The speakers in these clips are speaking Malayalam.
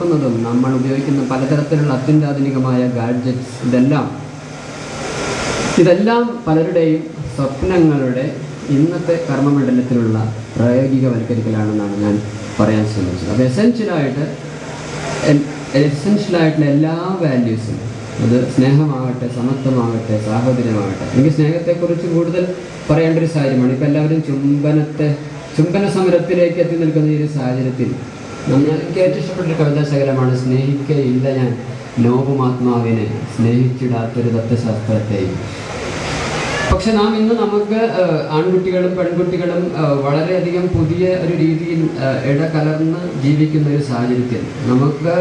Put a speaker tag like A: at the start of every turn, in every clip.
A: നമ്മൾ ഉപയോഗിക്കുന്ന പലതരത്തിലുള്ള അത്യന്താധുനികമായ ഗാഡ്ജറ്റ്സ് ഇതെല്ലാം പലരുടെയും സ്വപ്നങ്ങളുടെ ഇന്നത്തെ കർമ്മമണ്ഡലത്തിലുള്ള പ്രായോഗികവൽക്കരിക്കലാണെന്നാണ് ഞാൻ പറയാൻ ശ്രമിച്ചത്. അപ്പോൾ എസെൻഷ്യലായിട്ടുള്ള എല്ലാ വാല്യൂസും, അത് സ്നേഹമാകട്ടെ, സമത്വമാകട്ടെ, സാഹോദര്യമാകട്ടെ. എനിക്ക് സ്നേഹത്തെക്കുറിച്ച് കൂടുതൽ പറയേണ്ട ഒരു സാഹചര്യമാണ്. ഇപ്പം എല്ലാവരും ചുംബന സമരത്തിലേക്ക് എത്തി നിൽക്കുന്ന ഈ ഒരു സാഹചര്യത്തിൽ എനിക്ക് ഏറ്റവും ഇഷ്ടപ്പെട്ടൊരു കവിതാശകലമാണ് സ്നേഹിക്കയില്ല ഞാൻ ലോകമാത്മാവിനെ, സ്നേഹിച്ചിടാത്തൊരു തത്വശാസ്ത്രത്തെയും. പക്ഷെ നാം ഇന്ന് നമുക്ക് ആൺകുട്ടികളും പെൺകുട്ടികളും വളരെയധികം പുതിയ ഒരു രീതിയിൽ ഇടകലർന്ന് ജീവിക്കുന്ന ഒരു സാഹചര്യത്തിൽ നമുക്ക്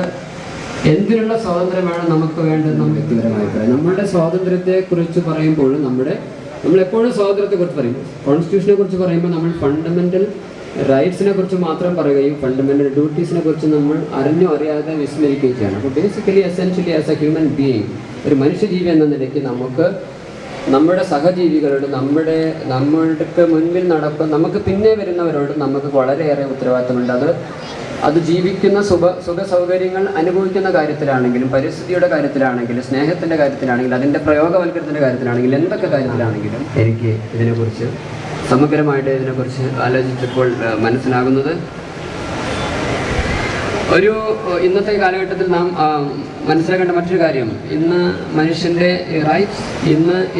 A: എന്തിനുള്ള സ്വാതന്ത്ര്യമാണ് നമുക്ക് വേണ്ടത് വ്യക്തിപരമായി പറയാം. നമ്മുടെ സ്വാതന്ത്ര്യത്തെക്കുറിച്ച് പറയുമ്പോൾ നമ്മളെപ്പോഴും സ്വാതന്ത്ര്യത്തെക്കുറിച്ച് പറയും. കോൺസ്റ്റിറ്റ്യൂഷനെ കുറിച്ച് പറയുമ്പോൾ നമ്മൾ ഫണ്ടമെൻ്റൽ റൈറ്റ്സിനെ കുറിച്ച് മാത്രം പറയുകയും ഫണ്ടമെൻ്റൽ ഡ്യൂട്ടീസിനെ കുറിച്ച് നമ്മൾ അറിഞ്ഞോ അറിയാതെ വിസ്മരിക്കുകയും ചെയ്യണം. അപ്പോൾ basically essentially as A human being, ഒരു മനുഷ്യജീവി എന്ന നിലയ്ക്ക് നമുക്ക് നമ്മുടെ സഹജീവികളോട്, നമ്മൾക്ക് മുൻപിൽ നമുക്ക് പിന്നെ വരുന്നവരോട് നമുക്ക് വളരെയേറെ ഉത്തരവാദിത്തമുണ്ട്. അത് ജീവിക്കുന്ന സുഖ സൗകര്യങ്ങൾ അനുഭവിക്കുന്ന കാര്യത്തിലാണെങ്കിലും, പരിസ്ഥിതിയുടെ കാര്യത്തിലാണെങ്കിലും, സ്നേഹത്തിൻ്റെ കാര്യത്തിലാണെങ്കിലും, അതിൻ്റെ പ്രയോഗവൽക്കരണത്തിൻ്റെ കാര്യത്തിലാണെങ്കിലും, എന്തൊക്കെ കാര്യത്തിലാണെങ്കിലും എനിക്ക് ഇതിനെക്കുറിച്ച് സമഗ്രമായിട്ട് ഇതിനെക്കുറിച്ച് ആലോചിച്ചപ്പോൾ മനസ്സിലാകുന്നത് ഇന്നത്തെ കാലഘട്ടത്തിൽ നാം മനസ്സിലാക്കേണ്ട മറ്റൊരു കാര്യം, ഇന്ന് മനുഷ്യൻ്റെ റൈറ്റ്സ്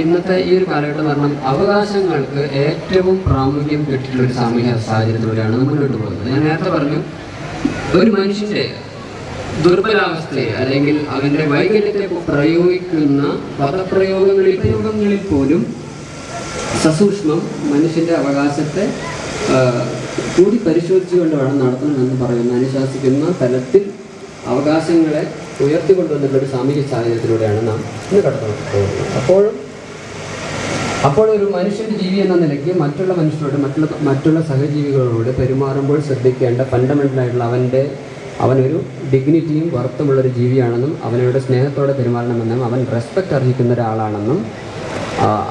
A: ഇന്നത്തെ ഈ ഒരു കാലഘട്ടം കാരണം അവകാശങ്ങൾക്ക് ഏറ്റവും പ്രാമുഖ്യം കിട്ടിയിട്ടുള്ള ഒരു സാമൂഹ്യ സാഹചര്യത്തിലൂടെയാണ് മുന്നോട്ട് പോകുന്നത്. ഞാൻ നേരത്തെ പറഞ്ഞു, ഒരു മനുഷ്യൻ്റെ ദുർബലാവസ്ഥയെ അല്ലെങ്കിൽ അവൻ്റെ വൈകല്യത്തെ പ്രയോഗിക്കുന്ന പദപ്രയോഗങ്ങളിൽ പോലും സസൂക്ഷ്മം മനുഷ്യൻ്റെ അവകാശത്തെ കൂടി പരിശോധിച്ചുകൊണ്ട് വേണം നടത്തണമെന്ന് പറയുന്ന അനുശാസിക്കുന്ന തലത്തിൽ അവകാശങ്ങളെ ഉയർത്തിക്കൊണ്ടുവന്നിട്ടുള്ള ഒരു സാമൂഹിക സാഹചര്യത്തിലൂടെയാണ് നാം ഇന്ന് കടന്നു പോകുന്നത്. അപ്പോൾ ഒരു മനുഷ്യൻ്റെ ജീവി എന്ന നിലയ്ക്ക് മറ്റുള്ള മനുഷ്യരോട്, മറ്റുള്ള സഹജീവികളോട് പെരുമാറുമ്പോൾ ശ്രദ്ധിക്കേണ്ട ഫണ്ടമെൻ്റലായിട്ടുള്ള അവനൊരു ഡിഗ്നിറ്റിയും വർത്തുമുള്ളൊരു ജീവിയാണെന്നും അവനോട് സ്നേഹത്തോടെ പെരുമാറണമെന്നും അവൻ റെസ്പെക്റ്റ് അർഹിക്കുന്ന ഒരാളാണെന്നും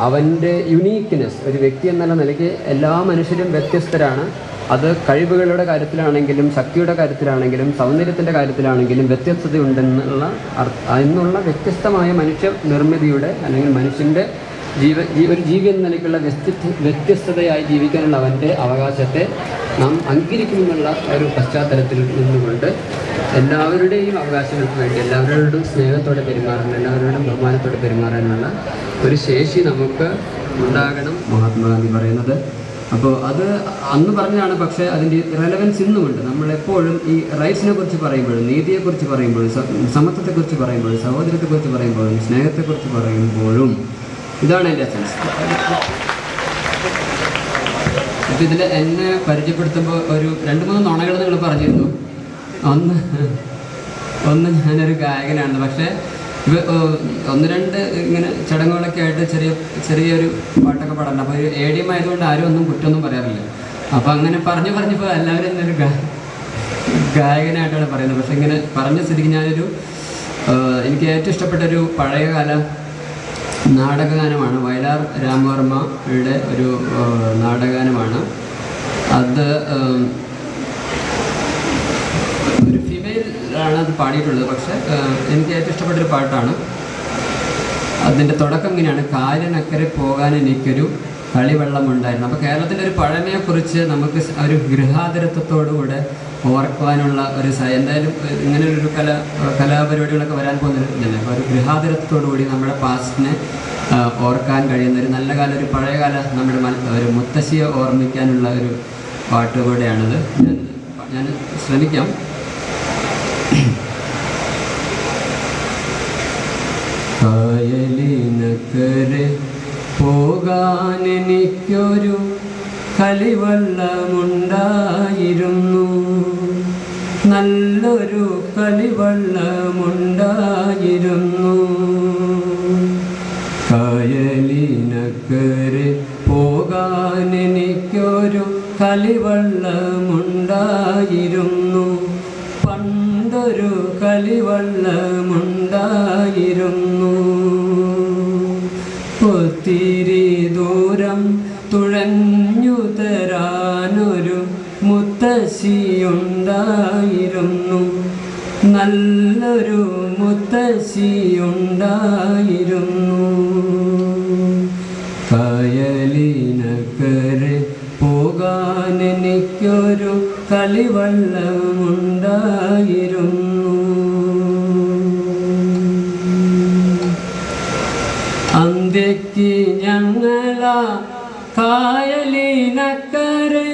A: അവൻ്റെ യുണീക്ക്നെസ്, ഒരു വ്യക്തി എന്നുള്ള നിലയ്ക്ക് എല്ലാ മനുഷ്യരും വ്യത്യസ്തരാണ്. അത് കഴിവുകളുടെ കാര്യത്തിലാണെങ്കിലും, ശക്തിയുടെ കാര്യത്തിലാണെങ്കിലും, സൗന്ദര്യത്തിൻ്റെ കാര്യത്തിലാണെങ്കിലും വ്യത്യസ്തതയുണ്ടെന്നുള്ള വ്യത്യസ്തമായ മനുഷ്യ നിർമ്മിതിയുടെ അല്ലെങ്കിൽ മനുഷ്യൻ്റെ ഒരു ജീവി എന്ന നിലയ്ക്കുള്ള വ്യത്യസ്തതയായി ജീവിക്കാനുള്ള അവൻ്റെ അവകാശത്തെ നാം അംഗീകരിക്കുമെന്നുള്ള ഒരു പശ്ചാത്തലത്തിൽ നിന്നുകൊണ്ട് എല്ലാവരുടെയും അവകാശങ്ങൾക്ക് വേണ്ടി എല്ലാവരോടും സ്നേഹത്തോടെ പെരുമാറാൻ, എല്ലാവരോടും ബഹുമാനത്തോടെ പെരുമാറാനുള്ള ഒരു ശേഷി നമുക്ക് ഉണ്ടാകണം, മഹാത്മാഗാന്ധി പറയുന്നത്. അപ്പോൾ അത് അന്ന് പറഞ്ഞതാണ്. പക്ഷേ അതിൻ്റെ റെലവൻസ് ഇന്നുമുണ്ട്. നമ്മളെപ്പോഴും ഈ റൈറ്റ്സിനെ കുറിച്ച് പറയുമ്പോഴും, നീതിയെക്കുറിച്ച് പറയുമ്പോഴും, സമത്വത്തെക്കുറിച്ച് പറയുമ്പോഴും, സഹോദര്യത്തെക്കുറിച്ച് പറയുമ്പോഴും, സ്നേഹത്തെക്കുറിച്ച് പറയുമ്പോഴും ഇതാണ് എൻ്റെ എസൻസ്. അപ്പോൾ ഇതിൽ എന്നെ പരിചയപ്പെടുത്തുമ്പോൾ ഒരു 2-3 നുണകൾ നിങ്ങൾ പറഞ്ഞിരുന്നു. ഒന്ന് ഞാനൊരു ഗായകനാണ്. പക്ഷേ 1-2 ഇങ്ങനെ ചടങ്ങുകളൊക്കെ ആയിട്ട് ചെറിയൊരു പാട്ടൊക്കെ പാടാറുണ്ട്. അപ്പോൾ ഒരു ADM ആയതുകൊണ്ട് ആരും ഒന്നും കുറ്റമൊന്നും പറയാറില്ല. അപ്പോൾ അങ്ങനെ പറഞ്ഞപ്പോൾ എല്ലാവരും എന്നൊരു ഗായകനായിട്ടാണ് പറയുന്നത്. പക്ഷേ ഇങ്ങനെ പറഞ്ഞ സ്ഥിതിക്ക് എനിക്ക് ഏറ്റവും ഇഷ്ടപ്പെട്ടൊരു പഴയകാല നാടകഗാനമാണ്. വയലാർ രാമവർമ്മയുടെ ഒരു നാടകഗാനമാണ്. അത് ഒരു ഫീമെയിലാണ് അത് പാടിയിട്ടുള്ളത്. പക്ഷേ എനിക്ക് ഏറ്റവും ഇഷ്ടപ്പെട്ടൊരു പാട്ടാണ്. അതിൻ്റെ തുടക്കം ഇങ്ങനെയാണ്: കാലിനക്കരെ പോകാൻ എനിക്കൊരു കളിവെള്ളമുണ്ടായിരുന്നു. അപ്പോൾ കേരളത്തിൻ്റെ ഒരു പഴമയെക്കുറിച്ച് നമുക്ക് ഒരു ഗൃഹാതുരത്വത്തോടുകൂടെ ഓർക്കുവാനുള്ള ഒരു എന്തായാലും ഇങ്ങനെ ഒരു കലാപരിപാടികളൊക്കെ വരാൻ പോകുന്നില്ല. അപ്പോൾ ഒരു ഗൃഹാതുരത്വത്തോടുകൂടി നമ്മുടെ പാസ്റ്റിനെ ഓർക്കാൻ കഴിയുന്ന ഒരു നല്ല കാലം, ഒരു പഴയകാല നമ്മുടെ ഒരു മുത്തശ്ശിയെ ഓർമ്മിക്കാനുള്ള ഒരു പാട്ട് കൂടെയാണിത്. ഞാൻ ശ്രമിക്കാം. കായലിനക്കരെ പോകാൻ എനിക്കൊരു കളിവള്ളമുണ്ടായിരുന്നു, നല്ലൊരു കളിവള്ളമുണ്ടായിരുന്നു. കായലിനക്കരെ പോകാൻ എനിക്കൊരു കളിവള്ളമുണ്ടായിരുന്നു, പണ്ടൊരു കളിവള്ളമുണ്ടായിരുന്നു. ഒത്തിരി ദൂരം തുഴഞ്ഞു തരാനൊരു മുത്തശ്ശിയുണ്ടായിരുന്നു, നല്ലൊരു മുത്തശ്ശിയുണ്ടായിരുന്നു. കായലിനക്കരെ പോകാൻ എനിക്കൊരു കളിവള്ളമുണ്ടായിരുന്നു. അന്ത്യക്ക് ഞങ്ങളാ കായലിനക്കരെ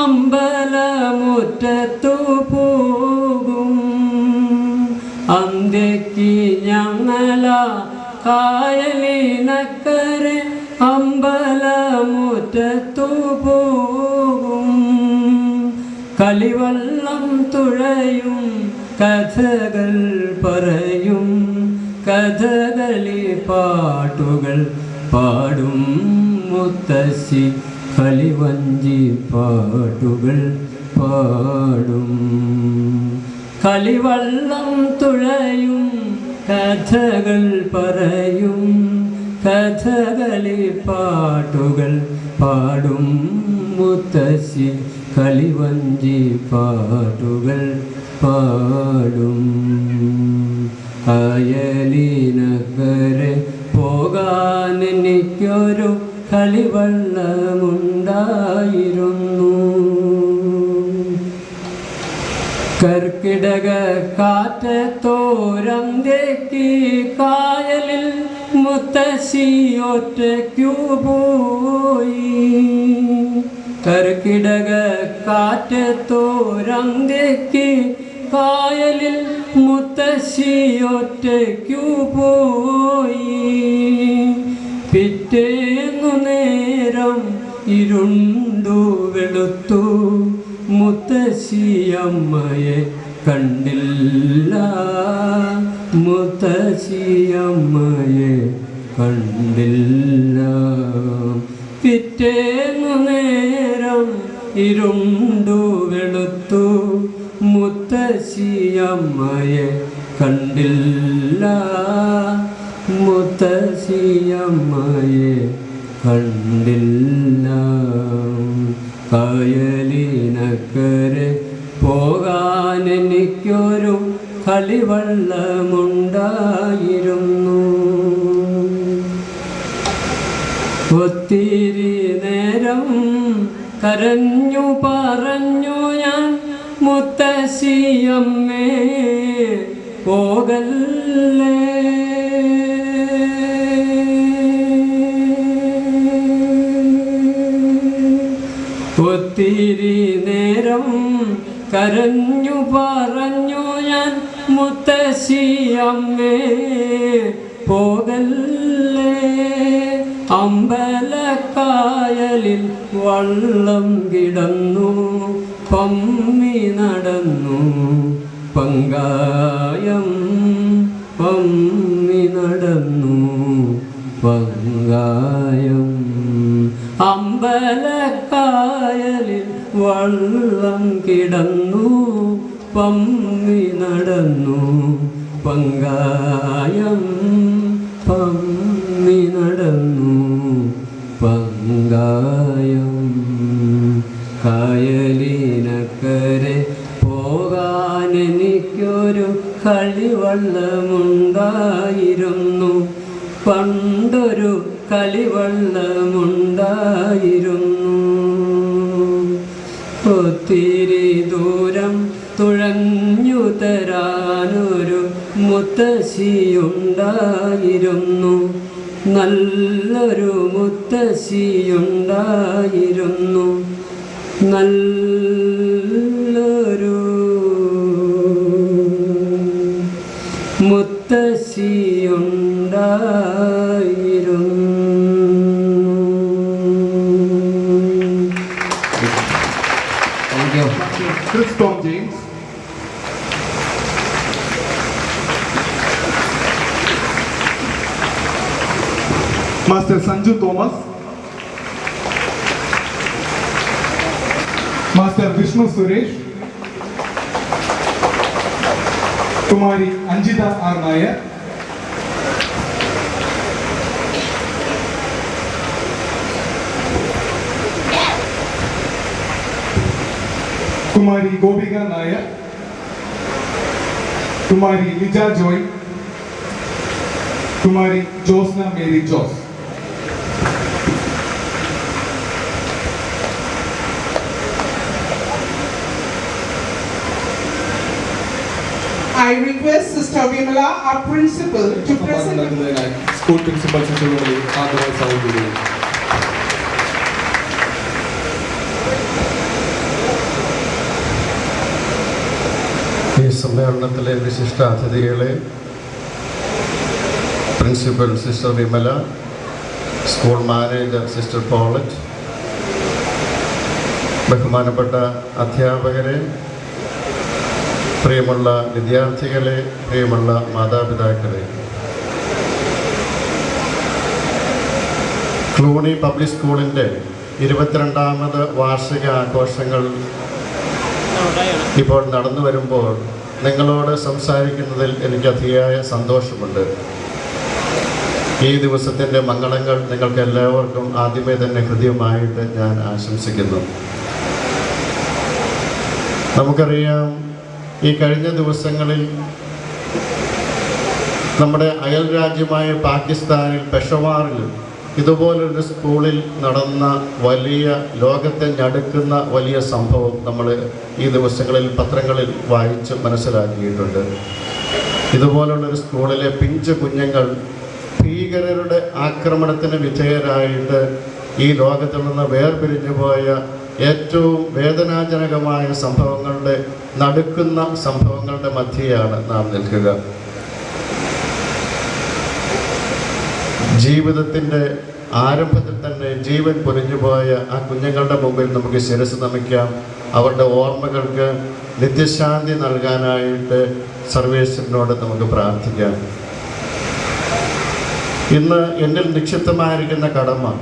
A: അമ്പലമുറ്റത്തു പോകും. അന്ത്യക്ക് ഞങ്ങളാ കായലിനക്കരെ അമ്പലമുറ്റത്തു പോകും. കളിവള്ളം തുഴയും കഥകൾ പറയും, കഥകളി പാട്ടുകൾ പാടും മുത്തശ്ശി, കളിവഞ്ചി പാട്ടുകൾ പാടും. കളിവള്ളം തുഴയും കഥകൾ പറയും, കഥകളി പാട്ടുകൾ പാടും മുത്തശ്ശി, കളിവഞ്ചി പാട്ടുകൾ പാടും. കായലിനക്കരെ പോകാൻ എനിക്കൊരു കളിവള്ളമുണ്ടായിരുന്നു. കർക്കിടക കാറ്റത്തോരന്ത്യക്ക് കായലിൽ മുത്തശ്ശി ഒറ്റയ്ക്കു പോയി. കർക്കിടക കാറ്റത്തോരന്ത്യക്ക് കായലിൽ മുത്തശ്ശി ഒറ്റയ്ക്കു പോയി. പിറ്റേന്നു നേരം ഇരുണ്ടു വെളുത്തു, മുത്തശ്ശിയമ്മയെ കണ്ടില്ല, മുത്തശ്ശിയമ്മയെ കണ്ടില്ല. പിറ്റേന്നു നേരം ഇരുണ്ടു വെളുത്തു, മുത്തശ്ശിയമ്മയെ കണ്ടില്ല, മുത്തശ്ശിയമ്മയെ കണ്ടില്ല. കായലിനക്കരെ പോകാൻ എനിക്കൊരു കളിവള്ളമുണ്ടായിരുന്നു. ഒത്തിരി നേരം കരഞ്ഞു പറഞ്ഞു ഞാൻ, മുത്തശ്ശിയമ്മേ പോകല്ലേ. ഒത്തിരി നേരം കരഞ്ഞു പറഞ്ഞു ഞാൻ, മുത്തശ്ശിയമ്മേ പോകല്ലേ. അമ്പലക്കായലിൽ വള്ളം കിടന്നു, പമ്മി നടന്നു പങ്കായം, പമ്മി നടന്നു പങ്കായം. അമ്പലക്കായലിൽ വള്ളം കിടന്നു, പമ്മി നടന്നു പങ്കായം, പമ്മി നടന്നു പങ്കായം. കായലിനക്കരെ പോകാൻ എനിക്കൊരു കളിവള്ളമുണ്ടായിരുന്നു. പണ്ടൊരു കളിവള്ളമുണ്ടായിരുന്നു. ഒത്തിരി ദൂരം തുഴഞ്ഞു തരാനൊരു മുത്തശ്ശിയുണ്ടായിരുന്നു. നല്ലൊരു മുത്തശ്ശിയുണ്ടായിരുന്നു. നല്ലൊരു മുത്തശ്ശിയുണ്ടായിരുന്നു.
B: Chris Tom James. Master Sanju Thomas. Master Vishnu Suresh. Kumari Anjita R. Nair. Kumari Gobika Nair. Kumari Lija Joy, Kumari Josna Mary Jos.
C: I request Sister Vimala, our principal, to present.
B: School principal Sister
D: ഈ സമ്മേളനത്തിലെ വിശിഷ്ട അതിഥികളെ, principal sister Vimala, school manager sister Paulette, ബഹുമാനപ്പെട്ട അധ്യാപകരെ, പ്രിയമുള്ള വിദ്യാർത്ഥികളെ, പ്രിയമുള്ള മാതാപിതാക്കളെ, ക്ലൂണി പബ്ലിക് സ്കൂളിൻ്റെ 22ാമത് വാർഷിക ആഘോഷങ്ങൾ ഇപ്പോൾ നടന്നു വരുമ്പോൾ നിങ്ങളോട് സംസാരിക്കുന്നതിൽ എനിക്ക് അതിയായ സന്തോഷമുണ്ട്. ഈ ദിവസത്തിൻ്റെ മംഗളങ്ങൾ നിങ്ങൾക്ക് എല്ലാവർക്കും ആദ്യമേ തന്നെ ഹൃദ്യമായിട്ട് ഞാൻ ആശംസിക്കുന്നു. നമുക്കറിയാം, ഈ കഴിഞ്ഞ ദിവസങ്ങളിൽ നമ്മുടെ അയൽ രാജ്യമായ പാകിസ്ഥാനിൽ പെഷവാറിൽ ഇതുപോലൊരു സ്കൂളിൽ നടന്ന വലിയ, ലോകത്തെ ഞടുക്കുന്ന വലിയ സംഭവം നമ്മൾ ഈ ദിവസങ്ങളിൽ പത്രങ്ങളിൽ വായിച്ച് മനസ്സിലാക്കിയിട്ടുണ്ട്. ഇതുപോലുള്ളൊരു സ്കൂളിലെ പിഞ്ചു കുഞ്ഞുങ്ങൾ ഭീകരരുടെ ആക്രമണത്തിന് വിധേയരായിട്ട് ഈ ലോകത്തിൽ നിന്ന് വേർപിരിഞ്ഞു പോയ ഏറ്റവും വേദനാജനകമായ സംഭവങ്ങളുടെ, നടുക്കുന്ന സംഭവങ്ങളുടെ മധ്യയാണ് നാം നിൽക്കുക. ജീവിതത്തിൻ്റെ ആരംഭത്തിൽ തന്നെ ജീവൻ പൊലിഞ്ഞുപോയ ആ കുഞ്ഞുങ്ങളുടെ മുമ്പിൽ നമുക്ക് ശിരസ് നമിക്കാം. അവരുടെ ഓർമ്മകൾക്ക് നിത്യശാന്തി നൽകാനായിട്ട് സർവേശ്വരനോട് നമുക്ക് പ്രാർത്ഥിക്കാം. ഇന്ന് എന്നിൽ നിക്ഷിപ്തമായിരിക്കുന്ന കടമ,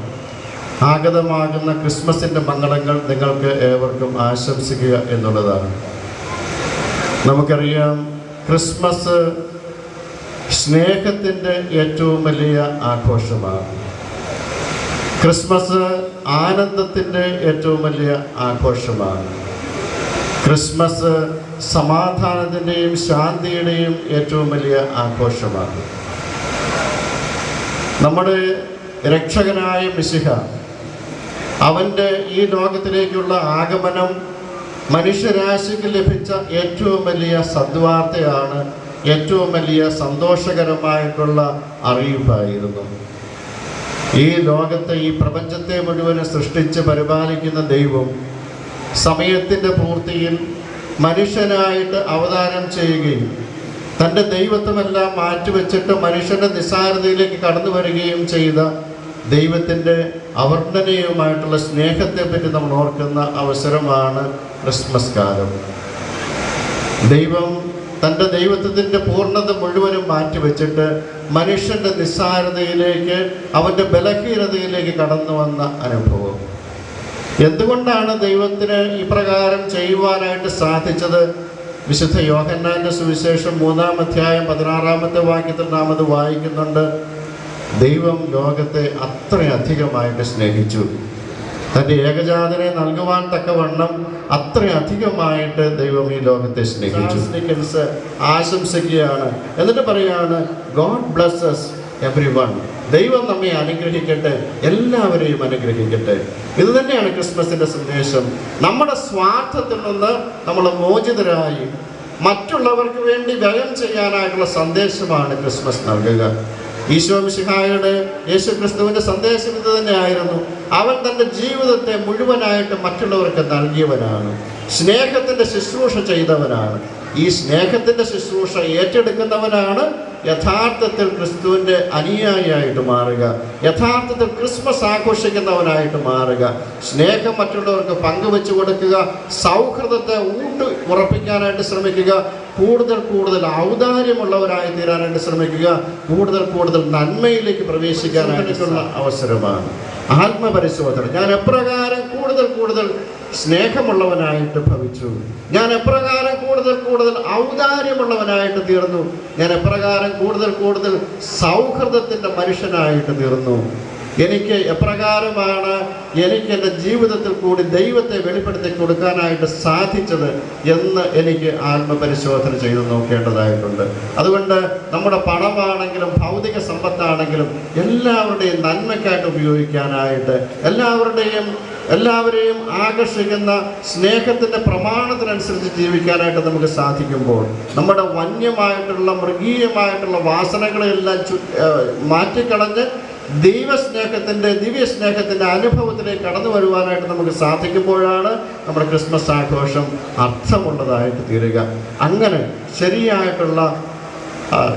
D: ആഗതമാകുന്ന ക്രിസ്മസിൻ്റെ മംഗളങ്ങൾ നിങ്ങൾക്ക് ഏവർക്കും ആശംസിക്കുക എന്നുള്ളതാണ്. നമുക്കറിയാം, ക്രിസ്മസ് സ്നേഹത്തിൻ്റെ ഏറ്റവും വലിയ ആഘോഷമാണ്. ക്രിസ്മസ് ആനന്ദത്തിൻ്റെ ഏറ്റവും വലിയ ആഘോഷമാണ്. ക്രിസ്മസ് സമാധാനത്തിൻ്റെയും ശാന്തിയുടെയും ഏറ്റവും വലിയ ആഘോഷമാണ്. നമ്മുടെ രക്ഷകനായ മിശിഹ, അവൻ്റെ ഈ ലോകത്തിലേക്കുള്ള ആഗമനം മനുഷ്യരാശിക്ക് ലഭിച്ച ഏറ്റവും വലിയ സദ്വാർത്തയാണ്, ഏറ്റവും വലിയ സന്തോഷകരമായിട്ടുള്ള അറിയിപ്പായിരുന്നു. ഈ ലോകത്തെ, ഈ പ്രപഞ്ചത്തെ മുഴുവൻ സൃഷ്ടിച്ച് പരിപാലിക്കുന്ന ദൈവം സമയത്തിൻ്റെ പൂർത്തിയിൽ മനുഷ്യനായിട്ട് അവതാരം ചെയ്യുകയും തൻ്റെ ദൈവത്വമെല്ലാം മാറ്റിവെച്ചിട്ട് മനുഷ്യൻ്റെ നിസ്സാരതയിലേക്ക് കടന്നു വരികയും ചെയ്ത ദൈവത്തിൻ്റെ അവർണ്ണനീയമായിട്ടുള്ള സ്നേഹത്തെപ്പറ്റി നമ്മൾ ഓർക്കുന്ന അവസരമാണ് ക്രിസ്മസ് കാലം. ദൈവം തൻ്റെ ദൈവത്വത്തിൻ്റെ പൂർണ്ണത മുഴുവനും മാറ്റിവെച്ചിട്ട് മനുഷ്യൻ്റെ നിസ്സാരതയിലേക്ക്, അവൻ്റെ ബലഹീനതയിലേക്ക് കടന്നു വന്ന അനുഭവം. എന്തുകൊണ്ടാണ് ദൈവത്തിന് ഇപ്രകാരം ചെയ്യുവാനായിട്ട് സാധിച്ചത്? വിശുദ്ധ യോഹന്നാൻ്റെ സുവിശേഷം 3-ാം അധ്യായം 16-ാമത്തെ വാക്യത്തിൽ നാം അത് വായിക്കുന്നുണ്ട്. ദൈവം ലോകത്തെ അത്രയധികമായിട്ട് സ്നേഹിച്ചു, തൻ്റെ ഏകജാതനെ നൽകുവാൻ തക്കവണ്ണം അത്രയധികമായിട്ട് ദൈവം ഈ ലോകത്തെ സ്നേഹിച്ചു. ആശംസിക്കുകയാണ്. എന്നിട്ട് പറയാണ്, ഗോഡ് ബ്ലെസ്സസ് എവ്രിവൺ. ദൈവം നമ്മെ അനുഗ്രഹിക്കട്ടെ, എല്ലാവരെയും അനുഗ്രഹിക്കട്ടെ. ഇത് തന്നെയാണ് ക്രിസ്മസിൻ്റെ സന്ദേശം. നമ്മുടെ സ്വാർത്ഥത്തിൽ നിന്ന് നമ്മൾ മോചിതരായി മറ്റുള്ളവർക്ക് വേണ്ടി വ്യയം ചെയ്യാനായിട്ടുള്ള സന്ദേശമാണ് ക്രിസ്മസ് നൽകുക. ഈശോ മിശിഹായുടെ, യേശു ക്രിസ്തുവിൻ്റെ സന്ദേശം ഇത് തന്നെയായിരുന്നു. അവൻ തൻ്റെ ജീവിതത്തെ മുഴുവനായിട്ട് മറ്റുള്ളവർക്ക് നൽകിയവനാണ്, സ്നേഹത്തിൻ്റെ ശുശ്രൂഷ ചെയ്തവനാണ്. ഈ സ്നേഹത്തിൻ്റെ ശുശ്രൂഷ ഏറ്റെടുക്കുന്നവനാണ് യഥാർത്ഥത്തിൽ ക്രിസ്തുവിൻ്റെ അനുയായിയായിട്ട് മാറുക, യഥാർത്ഥത്തിൽ ക്രിസ്മസ് ആഘോഷിക്കുന്നവനായിട്ട് മാറുക. സ്നേഹം മറ്റുള്ളവർക്ക് പങ്കുവെച്ചു കൊടുക്കുക, സൗഹൃദത്തെ ഉറപ്പിക്കാനായിട്ട് ശ്രമിക്കുക, കൂടുതൽ കൂടുതൽ ഔദാര്യമുള്ളവരായി തീരാനായിട്ട് ശ്രമിക്കുക, കൂടുതൽ കൂടുതൽ നന്മയിലേക്ക് പ്രവേശിക്കാനായിട്ടുള്ള അവസരമാണ്. ആത്മപരിശോധന. ഞാൻ എപ്രകാരം കൂടുതൽ കൂടുതൽ സ്നേഹമുള്ളവനായിട്ട് ഭവിച്ചു, ഞാൻ എപ്രകാരം കൂടുതൽ കൂടുതൽ ഔദാര്യമുള്ളവനായിട്ട് തീർന്നു, ഞാൻ എപ്രകാരം കൂടുതൽ കൂടുതൽ സൗഹൃദത്തിൻ്റെ മനുഷ്യനായിട്ട് തീർന്നു. എനിക്ക് എപ്രകാരമാണ് എനിക്ക് എൻ്റെ ജീവിതത്തിൽ കൂടി ദൈവത്തെ വെളിപ്പെടുത്തി കൊടുക്കാനായിട്ട് സാധിച്ചത് എന്ന് എനിക്ക് ആത്മപരിശോധന ചെയ്ത് നോക്കേണ്ടതായിട്ടുണ്ട്. അതുകൊണ്ട് നമ്മുടെ പണമാണെങ്കിലും ഭൗതിക സമ്പത്താണെങ്കിലും എല്ലാവരുടെയും നന്മയ്ക്കായിട്ട് ഉപയോഗിക്കാനായിട്ട്, എല്ലാവരെയും ആകർഷിക്കുന്ന സ്നേഹത്തിൻ്റെ പ്രമാണത്തിനനുസരിച്ച് ജീവിക്കാനായിട്ട് നമുക്ക് സാധിക്കുമ്പോൾ നമ്മുടെ വന്യമായിട്ടുള്ള മൃഗീയമായിട്ടുള്ള വാസനകളെല്ലാം മാറ്റിക്കളഞ്ഞ് ദിവ്യസ്നേഹത്തിൻ്റെ അനുഭവത്തിലേക്ക് കടന്നു വരുവാനായിട്ട് നമുക്ക് സാധിക്കുമ്പോഴാണ് നമ്മുടെ ക്രിസ്മസ് ആഘോഷം അർത്ഥമുള്ളതായിട്ട് തീരുക. അങ്ങനെ ശരിയായിട്ടുള്ള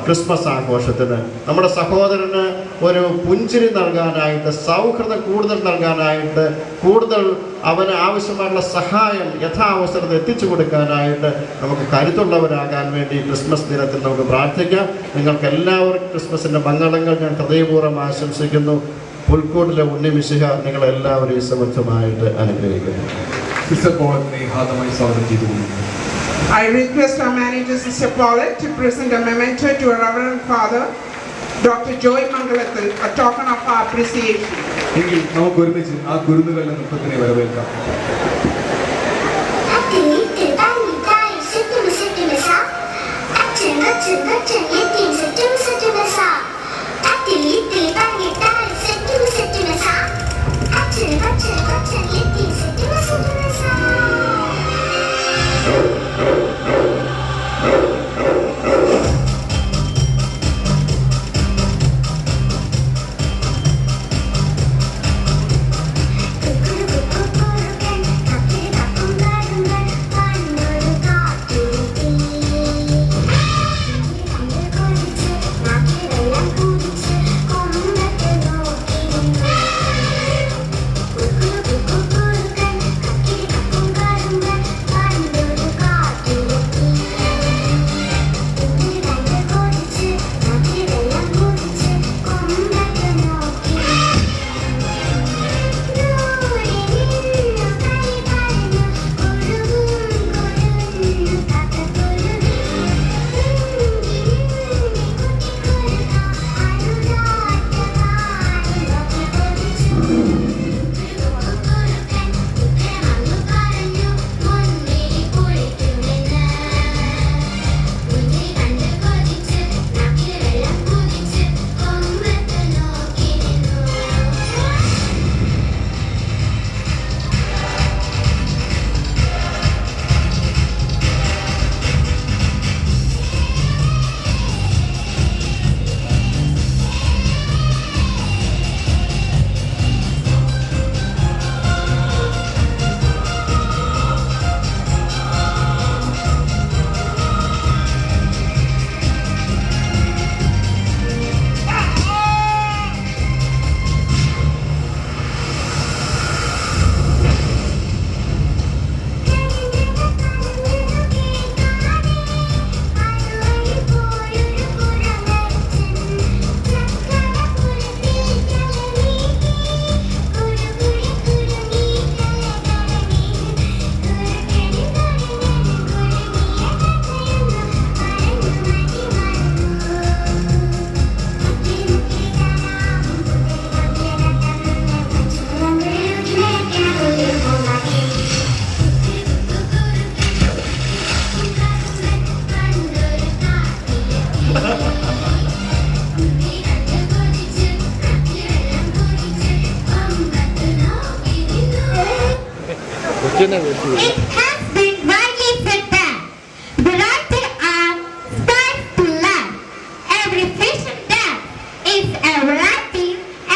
D: ക്രിസ്മസ് ആഘോഷത്തിന് നമ്മുടെ സഹോദരന് ഒരു പുഞ്ചിരി നൽകാനായിട്ട്, സൗഹൃദം കൂടുതൽ നൽകാനായിട്ട്, കൂടുതൽ അവന് ആവശ്യമായുള്ള സഹായം യഥാവസരത്തിൽ എത്തിച്ചു കൊടുക്കാനായിട്ട് നമുക്ക് കരുത്തുള്ളവരാകാൻ വേണ്ടി ക്രിസ്മസ് ദിനത്തിൽ നമുക്ക് പ്രാർത്ഥിക്കാം. നിങ്ങൾക്ക് എല്ലാവർക്കും ക്രിസ്മസിൻ്റെ മംഗളങ്ങൾ ഞാൻ ഹൃദയപൂർവ്വം ആശംസിക്കുന്നു. പുൽക്കൂട്ടിലെ ഉണ്ണിമിശിഹ നിങ്ങളെല്ലാവരെയും സമൃദ്ധമായിട്ട് അനുഗ്രഹിക്കുന്നു.
B: സിസ്റ്റർ പോളിനെ ഹാർദമായി സ്വാഗതം ചെയ്തുകൊള്ളുന്നു.
C: I request our manager, Sister Paulette, to present a memento to our Reverend Father, Dr. Joy Mangalathil, a token of our appreciation.
B: എങ്കിൽ നമുക്ക് ഒരുമിച്ച് ആ ഗുരുന്നുകളുടെ നൃത്തത്തിനെ വരവേൽക്കാം.
E: It has been widely said that the writer strives to learn. Every fish and death is a variety,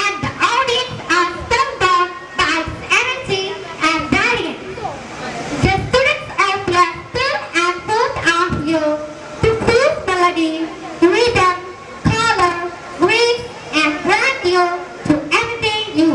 E: and the audience are spellbound by its energy and radiance. The students of class 2 and 4 of you to choose melody, rhythm, color, grace, and grandeur to entertain you.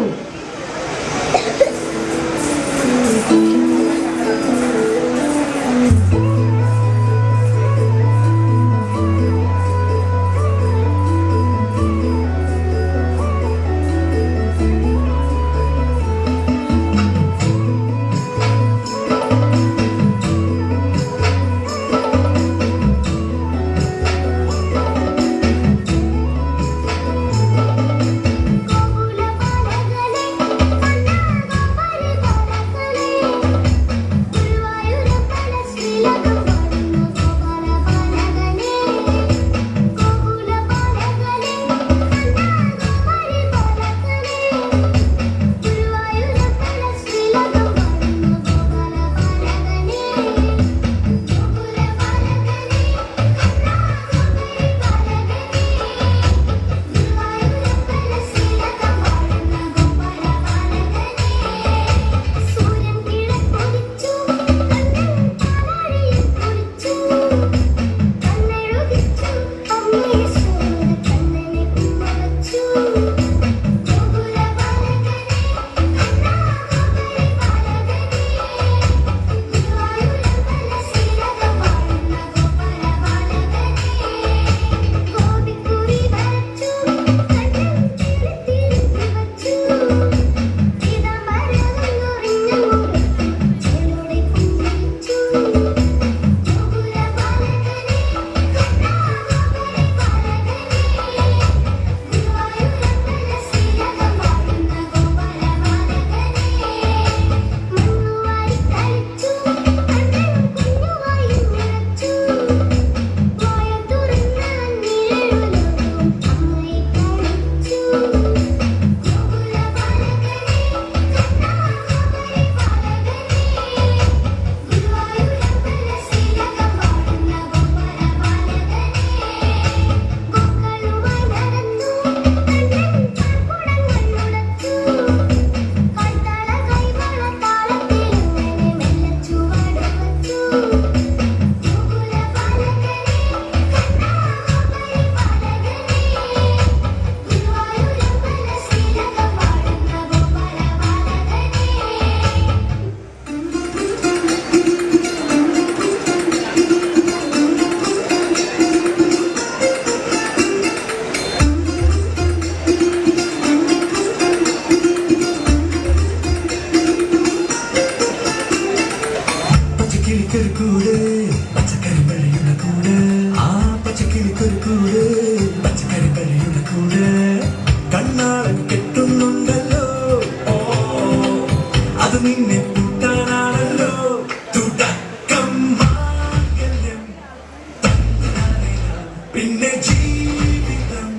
F: പിന്നെ ജീവിതം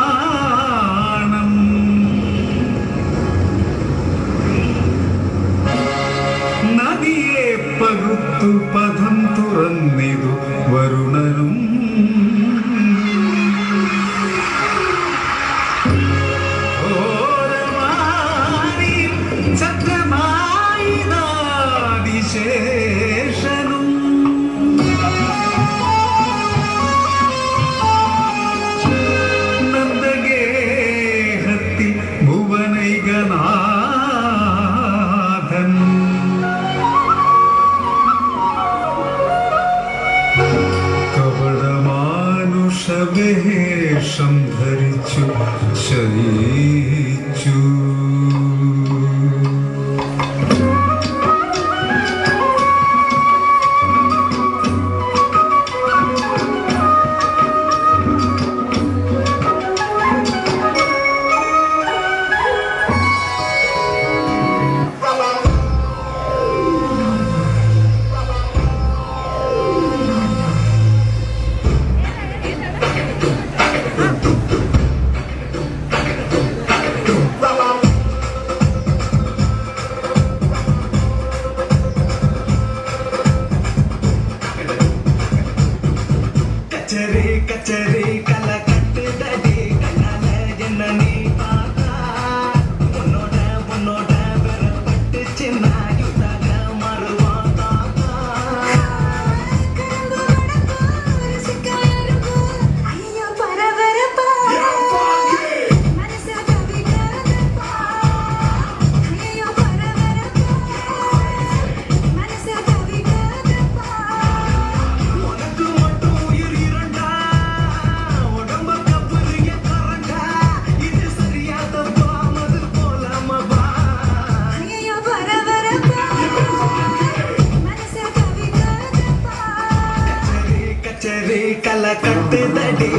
G: നിശിതപ്രയാണം നദിയെ പകുത്തു പദം തുറന്നിതു വരുണനും ഛത്രമായി നാദിശേഷനും നന്ദഗേഹത്തിൽ ഭുവനൈകനാഥൻ വേഷം ധരിച്ചു ശയിച്ചു. கச்சேரி கச்சேரி கலை கட்டுதடி கண்ணால என்ன நீ பார்த்தா உன்னோட உன்னோட வெறப்பட்டு சின்ன யுத்தாக மறுவான் தாத்தா. உனக்கு மட்டும் உயிர் இரண்டா உடம்ப கப்புரிய கரண்டா இது சரியா தப்பா மது போலாமபா. கச்சேரி கச்சேரி கலை கட்டுதடி